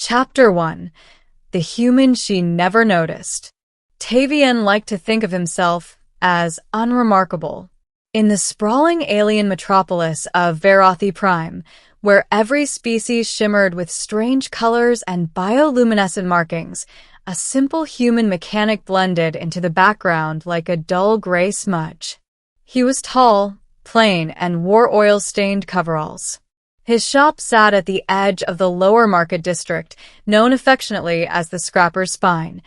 Chapter 1. The Human She Never Noticed. Tavian liked to think of himself as unremarkable. In the sprawling alien metropolis of Verrathi Prime, where every species shimmered with strange colors and bioluminescent markings, a simple human mechanic blended into the background like a dull gray smudge. He was tall, plain, and wore oil-stained coveralls. His shop sat at the edge of the lower market district, known affectionately as the Scrapper's Spine,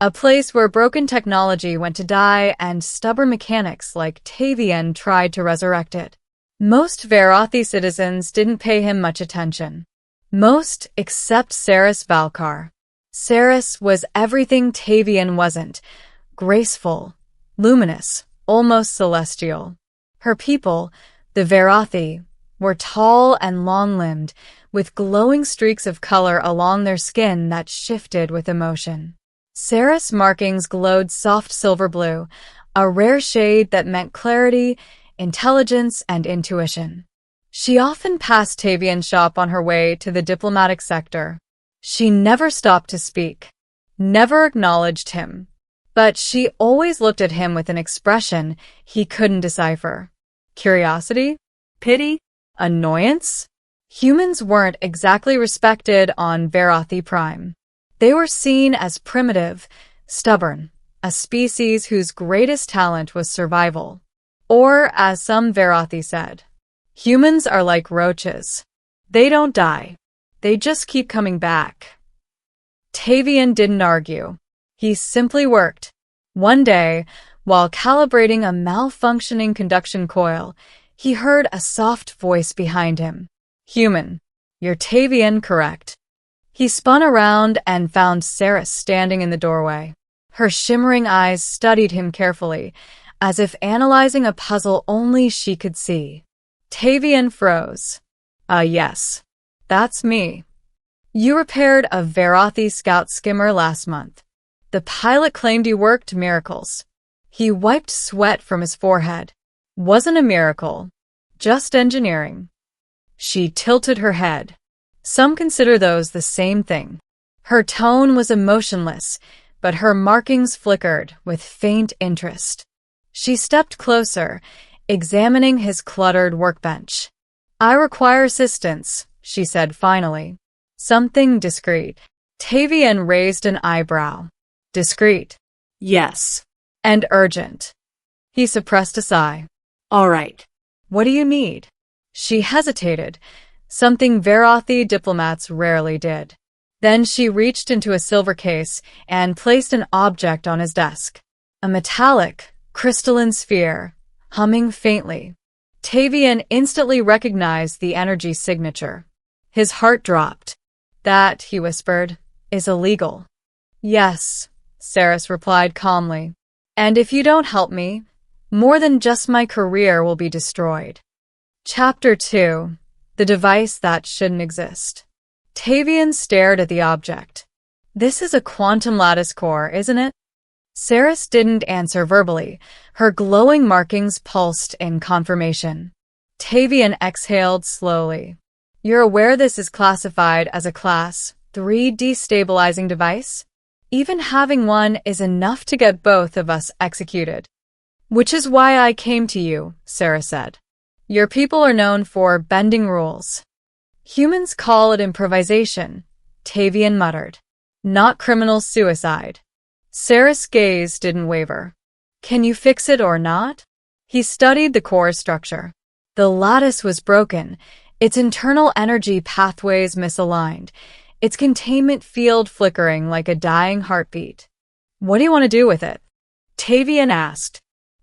a place where broken technology went to die and stubborn mechanics like Tavian tried to resurrect it. Most Verrathi citizens didn't pay him much attention. Most except Seris Valkar. Seris was everything Tavian wasn't: graceful, luminous, almost celestial. Her people, the Verrathi, were tall and long-limbed, with glowing streaks of color along their skin that shifted with emotion. Seris markings glowed soft silver blue, a rare shade that meant clarity, intelligence, and intuition. She often passed Tavian's shop on her way to the diplomatic sector. She never stopped to speak, never acknowledged him, but she always looked at him with an expression he couldn't decipher. Curiosity? Pity? Annoyance? Humans weren't exactly respected on Verrathi Prime. They were seen as primitive, stubborn, a species whose greatest talent was survival. Or, as some Verrathi said, humans are like roaches. They don't die. They just keep coming back. Tavian didn't argue. He simply worked. One day, while calibrating a malfunctioning conduction coil, he heard a soft voice behind him. "Human, you're Tavian, correct?" He spun around and found Seris standing in the doorway. Her shimmering eyes studied him carefully, as if analyzing a puzzle only she could see. Tavian froze. Yes. That's me. You repaired a Verrathi scout skimmer last month. The pilot claimed you worked miracles. He wiped sweat from his forehead. Wasn't a miracle. Just engineering. She tilted her head. Some consider those the same thing. Her tone was emotionless, but her markings flickered with faint interest. She stepped closer, examining his cluttered workbench. "I require assistance," she said finally. "Something discreet." Tavian raised an eyebrow. "Discreet?" "Yes." "And urgent." He suppressed a sigh. "All right. What do you need?" She hesitated, something Verrathi diplomats rarely did. Then she reached into a silver case and placed an object on his desk. A metallic, crystalline sphere, humming faintly. Tavian instantly recognized the energy signature. His heart dropped. "That," he whispered, "is illegal." "Yes," Seris replied calmly. "And if you don't help me, more than just my career will be destroyed." Chapter 2. The Device That Shouldn't Exist. Tavian stared at the object. "This is a Quantum Lattice Core, isn't it?" Seris didn't answer verbally. Her glowing markings pulsed in confirmation. Tavian exhaled slowly. "You're aware this is classified as a Class 3 destabilizing device? Even having one is enough to get both of us executed." "Which is why I came to you," Seris said. "Your people are known for bending rules." "Humans call it improvisation," Tavian muttered. "Not criminal suicide." Seris' gaze didn't waver. "Can you fix it or not?" He studied the core structure. The lattice was broken, its internal energy pathways misaligned, its containment field flickering like a dying heartbeat. "What do you want to do with it?" Tavian asked.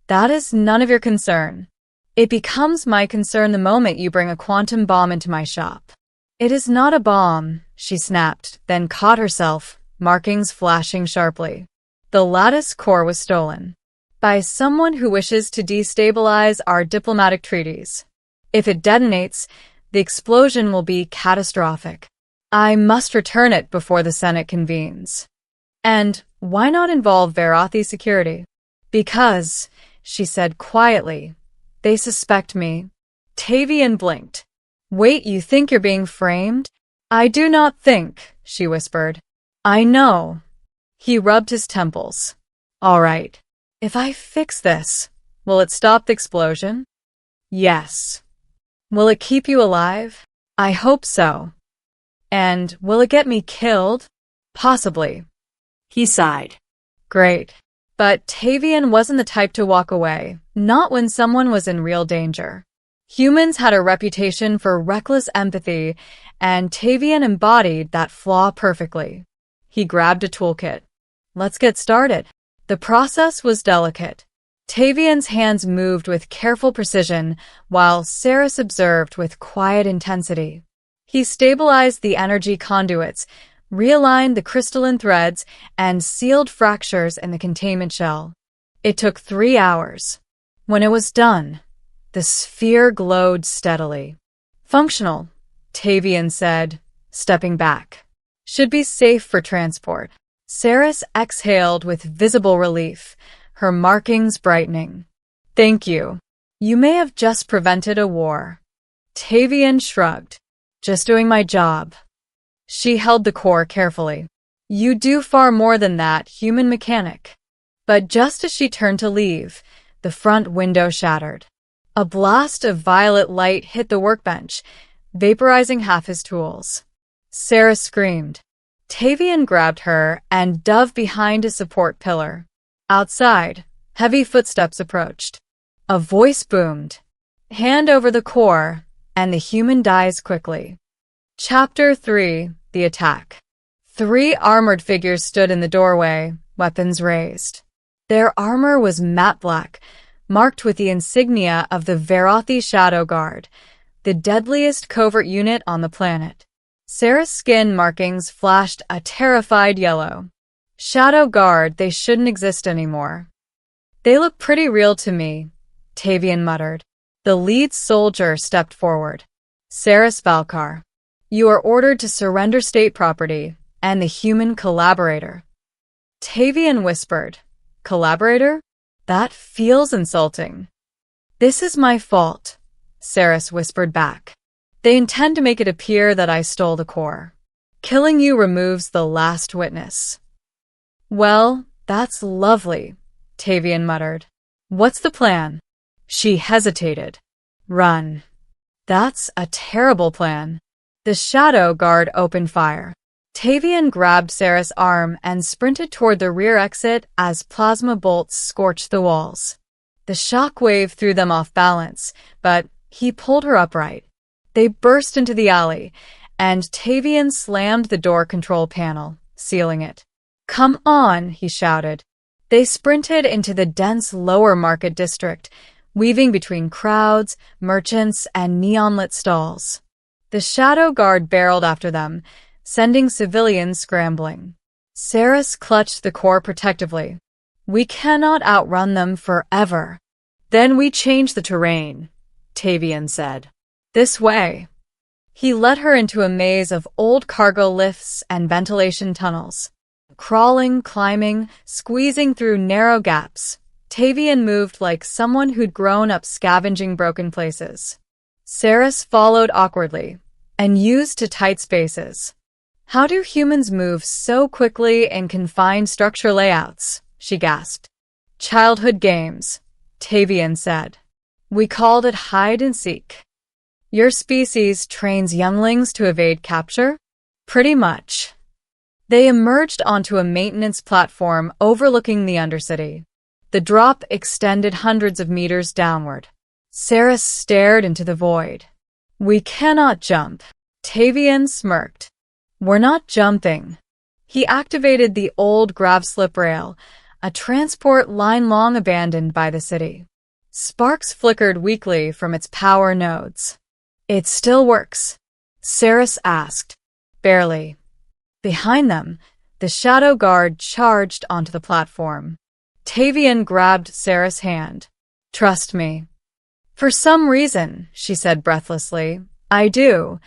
"That is none of your concern. It becomes my concern the moment you bring a quantum bomb into my shop." "It is not a bomb," she snapped, then caught herself, markings flashing sharply. "The lattice core was stolen. By someone who wishes to destabilize our diplomatic treaties. If it detonates, the explosion will be catastrophic. I must return it before the Senate convenes." "And why not involve Verrathi security?" "Because," she said quietly, "they suspect me." Tavian blinked. "Wait, you think you're being framed?" "I do not think," she whispered. I know. He rubbed his temples. All right. If I fix this, will it stop the explosion? Yes. Will it keep you alive? I hope so. And will it get me killed? Possibly. He sighed. Great. But Tavian wasn't the type to walk away, not when someone was in real danger. Humans had a reputation for reckless empathy, and Tavian embodied that flaw perfectly. He grabbed a toolkit. Let's get started. The process was delicate. Tavian's hands moved with careful precision, while Seris observed with quiet intensity. He stabilized the energy conduits, realigned the crystalline threads, and sealed fractures in the containment shell. It took 3 hours. When it was done, the sphere glowed steadily. Functional, Tavian said, stepping back. Should be safe for transport. Seris exhaled with visible relief, her markings brightening. Thank you. You may have just prevented a war. Tavian shrugged. Just doing my job. She held the core carefully. You do far more than that, human mechanic. But just as she turned to leave, the front window shattered. A blast of violet light hit the workbench, vaporizing half his tools. Seris screamed. Tavian grabbed her and dove behind a support pillar. Outside, heavy footsteps approached. A voice boomed. Hand over the core, and the human dies quickly. Chapter 3: The Attack. 3 armored figures stood in the doorway, weapons raised. Their armor was matte black, marked with the insignia of the Verrathi Shadow Guard, the deadliest covert unit on the planet. Seris' skin markings flashed a terrified yellow. Shadow Guard, they shouldn't exist anymore. They look pretty real to me, Tavian muttered. The lead soldier stepped forward. Seris Valkar. You are ordered to surrender state property and the human collaborator. Tavian whispered. Collaborator? That feels insulting. This is my fault, Seris whispered back. They intend to make it appear that I stole the core. Killing you removes the last witness. Well, that's lovely, Tavian muttered. What's the plan? She hesitated. Run. That's a terrible plan. The Shadow Guard opened fire. Tavian grabbed Seris' arm and sprinted toward the rear exit as plasma bolts scorched the walls. The shockwave threw them off balance, but he pulled her upright. They burst into the alley, and Tavian slammed the door control panel, sealing it. Come on, he shouted. They sprinted into the dense lower market district, weaving between crowds, merchants, and neon-lit stalls. The Shadow Guard barreled after them, sending civilians scrambling. Seris clutched the core protectively. We cannot outrun them forever. Then we change the terrain, Tavian said. This way. He led her into a maze of old cargo lifts and ventilation tunnels. Crawling, climbing, squeezing through narrow gaps, Tavian moved like someone who'd grown up scavenging broken places. Seris followed awkwardly and used to tight spaces. How do humans move so quickly in confined structure layouts? She gasped. Childhood games, Tavian said. We called it hide and seek. Your species trains younglings to evade capture? Pretty much. They emerged onto a maintenance platform overlooking the Undercity. The drop extended hundreds of meters downward. Seris stared into the void. We cannot jump. Tavian smirked. We're not jumping. He activated the old grav-slip rail, a transport line long abandoned by the city. Sparks flickered weakly from its power nodes. It still works, Seris asked. Barely. Behind them, the Shadow Guard charged onto the platform. Tavian grabbed Seris' hand. Trust me. For some reason, she said breathlessly, I do.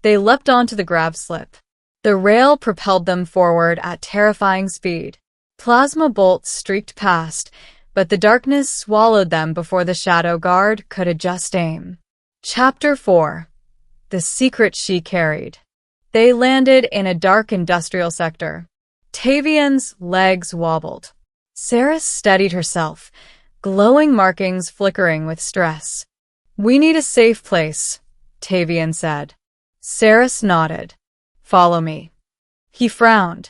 They leapt onto the grav-slip. The rail propelled them forward at terrifying speed. Plasma bolts streaked past, but the darkness swallowed them before the Shadow Guard could adjust aim. Chapter 4: The Secret She Carried. They landed in a dark industrial sector. Tavian's legs wobbled. Seris steadied herself, glowing markings flickering with stress. "We need a safe place," Tavian said. Seris nodded. "Follow me." He frowned.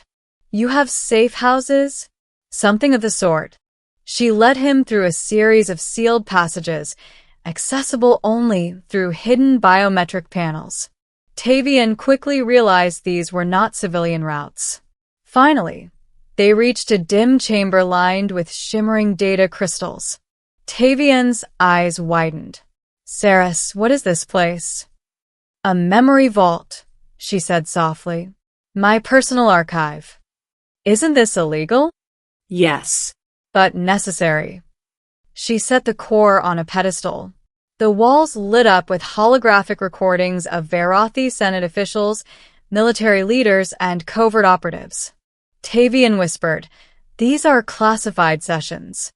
"You have safe houses?" "Something of the sort." She led him through a series of sealed passages, accessible only through hidden biometric panels. Tavian quickly realized these were not civilian routes. Finally, they reached a dim chamber lined with shimmering data crystals. Tavian's eyes widened. "Seris, what is this place?" "A memory vault," she said softly. "My personal archive." "Isn't this illegal?" "Yes." "But necessary." She set the core on a pedestal. The walls lit up with holographic recordings of Verrathi Senate officials, military leaders, and covert operatives. Tavian whispered, "These are classified sessions."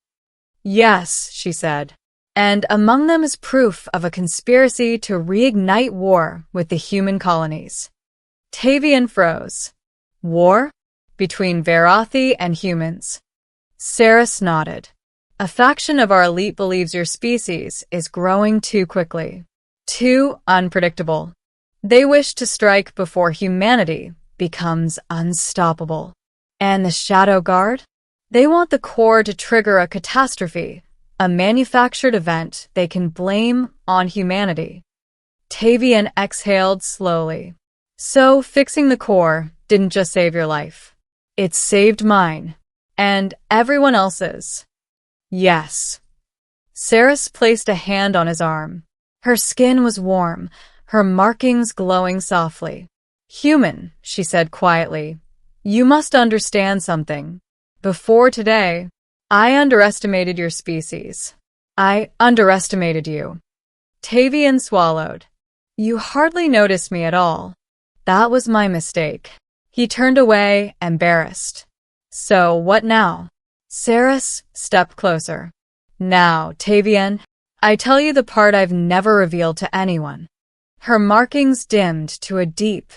"Yes," she said. "And among them is proof of a conspiracy to reignite war with the human colonies." Tavian froze. "War? Between Verrathi and humans?" Seris nodded. "A faction of our elite believes your species is growing too quickly, too unpredictable. They wish to strike before humanity becomes unstoppable." "And the Shadow Guard?" "They want the core to trigger a catastrophe, a manufactured event they can blame on humanity." Tavian exhaled slowly. "So fixing the core didn't just save your life. It saved mine. And everyone else's." "Yes." Seris placed a hand on his arm. Her skin was warm, her markings glowing softly. "Human," she said quietly, "you must understand something. Before today, I underestimated your species. I underestimated you." Tavian swallowed. "You hardly noticed me at all. That was my mistake." He turned away, embarrassed. "So what now?" Seris stepped closer. "Now, Tavian, I tell you the part I've never revealed to anyone." Her markings dimmed to a deep,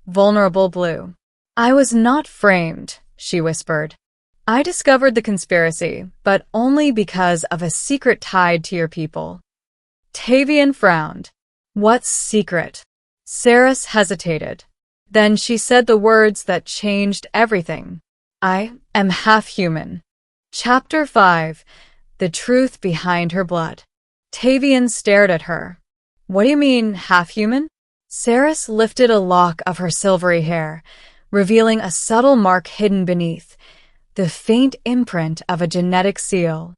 vulnerable blue. "I was not framed," she whispered. "I discovered the conspiracy, but only because of a secret tied to your people." Tavian frowned. "What secret?" Seris hesitated. Then she said the words that changed everything. "I am half human." Chapter 5. The Truth Behind Her Blood. Tavian stared at her. "What do you mean, half human?" Seris lifted a lock of her silvery hair, revealing a subtle mark hidden beneath, the faint imprint of a genetic seal.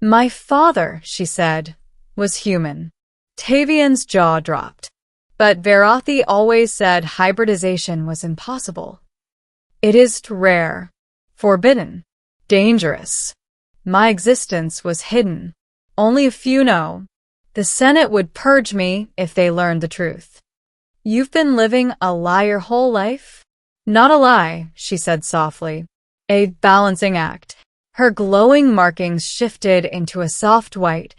"My father," she said, "was human." Tavian's jaw dropped. But Verrathi always said hybridization was impossible. "It is rare, forbidden, dangerous. My existence was hidden. Only a few know. The Senate would purge me if they learned the truth." "You've been living a lie your whole life?" "Not a lie," she said softly. "A balancing act." Her glowing markings shifted into a soft white,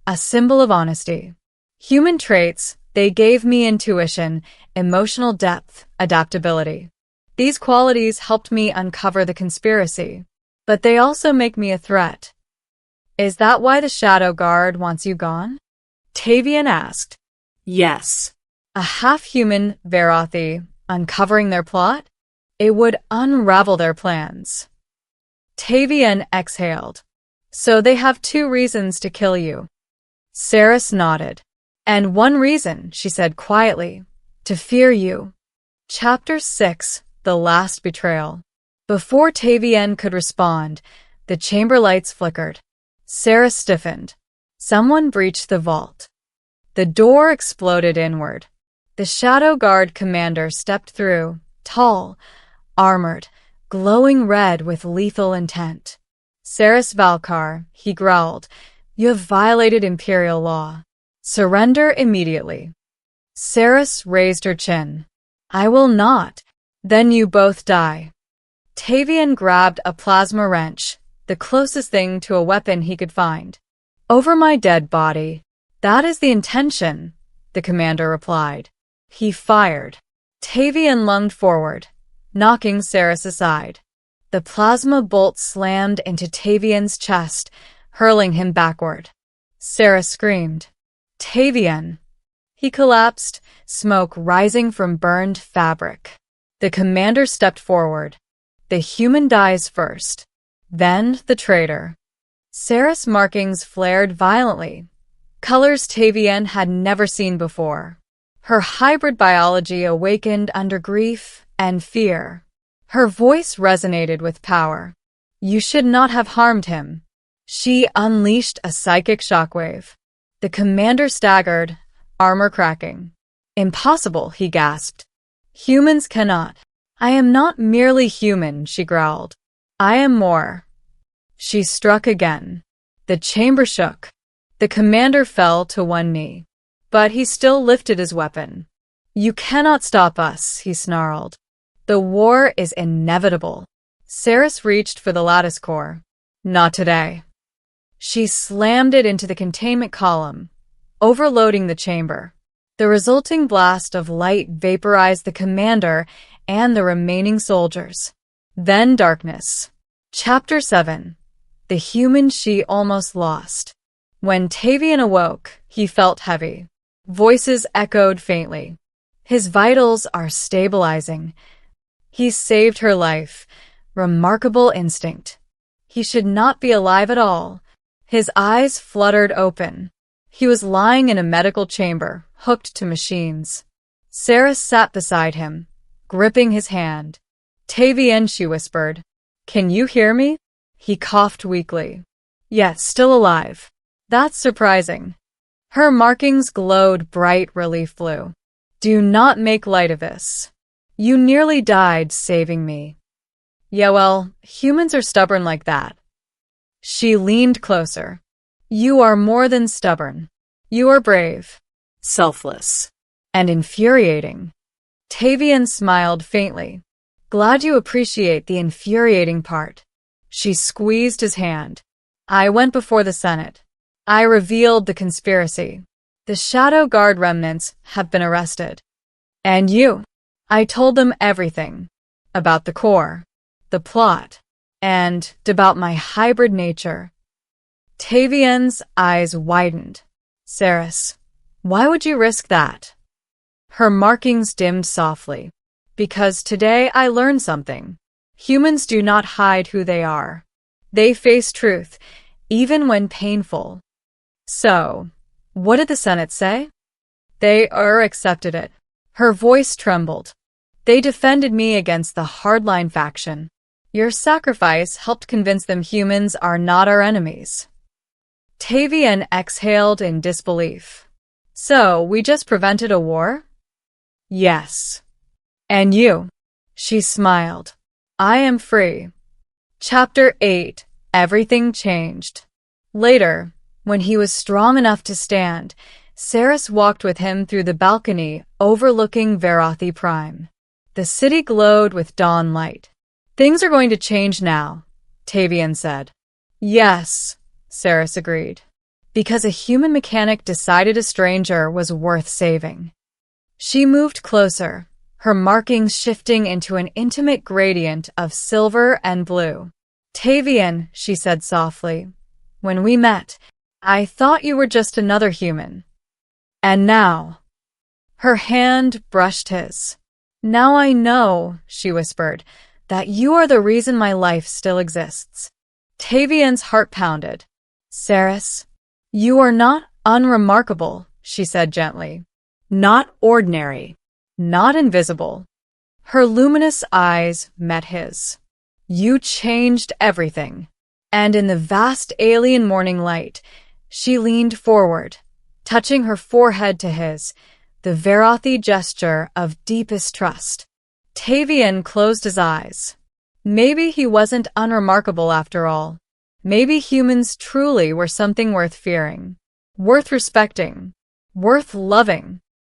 a symbol of honesty. "Human traits, they gave me intuition, emotional depth, adaptability. These qualities helped me uncover the conspiracy. But they also make me a threat." "Is that why the Shadow Guard wants you gone?" Tavian asked. "Yes." A half-human Verrathi uncovering their plot? It would unravel their plans. Tavian exhaled. "So they have 2 reasons to kill you." Seris nodded. "And 1 reason," she said quietly, "to fear you." Chapter 6. The Last Betrayal. Before Tavian could respond, the chamber lights flickered. Seris stiffened. Someone breached the vault. The door exploded inward. The Shadow Guard commander stepped through, tall, armored, glowing red with lethal intent. "Seris Valkar," he growled, "you have violated Imperial law. Surrender immediately." Seris raised her chin. "I will not. Then you both die." Tavian grabbed a plasma wrench, the closest thing to a weapon he could find. "Over my dead body." "That is the intention," the commander replied. He fired. Tavian lunged forward, knocking Seris aside. The plasma bolt slammed into Tavian's chest, hurling him backward. Seris screamed. Tavian! He collapsed, smoke rising from burned fabric. The commander stepped forward. The human dies first, then the traitor. Seris' markings flared violently, colors Tavian had never seen before. Her hybrid biology awakened under grief and fear. Her voice resonated with power. You should not have harmed him. She unleashed a psychic shockwave. The commander staggered, armor cracking. Impossible, he gasped. Humans cannot. I am not merely human, she growled. I am more. She struck again. The chamber shook. The commander fell to one knee. But he still lifted his weapon. You cannot stop us, he snarled. The war is inevitable. Seris reached for the lattice core. Not today. She slammed it into the containment column, overloading the chamber. The resulting blast of light vaporized the commander and the remaining soldiers. Then darkness. Chapter 7. The human she almost lost. When Tavian awoke, he felt heavy. Voices echoed faintly. His vitals are stabilizing. He saved her life. Remarkable instinct. He should not be alive at all. His eyes fluttered open. He was lying in a medical chamber, hooked to machines. Seris sat beside him, gripping his hand. Tavian, she whispered. Can you hear me? He coughed weakly. Yes, still alive. That's surprising. Her markings glowed bright relief blue. Do not make light of this. You nearly died saving me. Yeah, well, humans are stubborn like that. She leaned closer. You are more than stubborn. You are brave, Selfless. and infuriating. Tavian smiled faintly. Glad you appreciate the infuriating part. She squeezed his hand. I went before the Senate. I revealed the conspiracy. The Shadow Guard remnants have been arrested. And you. I told them everything. About the core, the plot, and about my hybrid nature. Tavian's eyes widened. Seris, why would you risk that? Her markings dimmed softly. Because today I learned something. Humans do not hide who they are. They face truth, even when painful. So, what did the Senate say? They accepted it. Her voice trembled. They defended me against the hardline faction. Your sacrifice helped convince them humans are not our enemies. Tavian exhaled in disbelief. So, we just prevented a war? Yes. And you? She smiled. I am free. Chapter 8. Everything changed. Later, when he was strong enough to stand, Seris walked with him through the balcony overlooking Verrathi Prime. The city glowed with dawn light. Things are going to change now, Tavian said. Yes, Seris agreed. Because a human mechanic decided a stranger was worth saving. She moved closer, her markings shifting into an intimate gradient of silver and blue. Tavian, she said softly, when we met, I thought you were just another human. And now. Her hand brushed his. Now I know, she whispered, that you are the reason my life still exists. Tavian's heart pounded. Seris, you are not unremarkable, she said gently. Not ordinary. Not invisible. Her luminous eyes met his. You changed everything. And in the vast alien morning light, she leaned forward, touching her forehead to his, the Verrathi gesture of deepest trust. Tavian closed his eyes. Maybe he wasn't unremarkable after all. Maybe humans truly were something worth fearing, worth respecting, worth loving.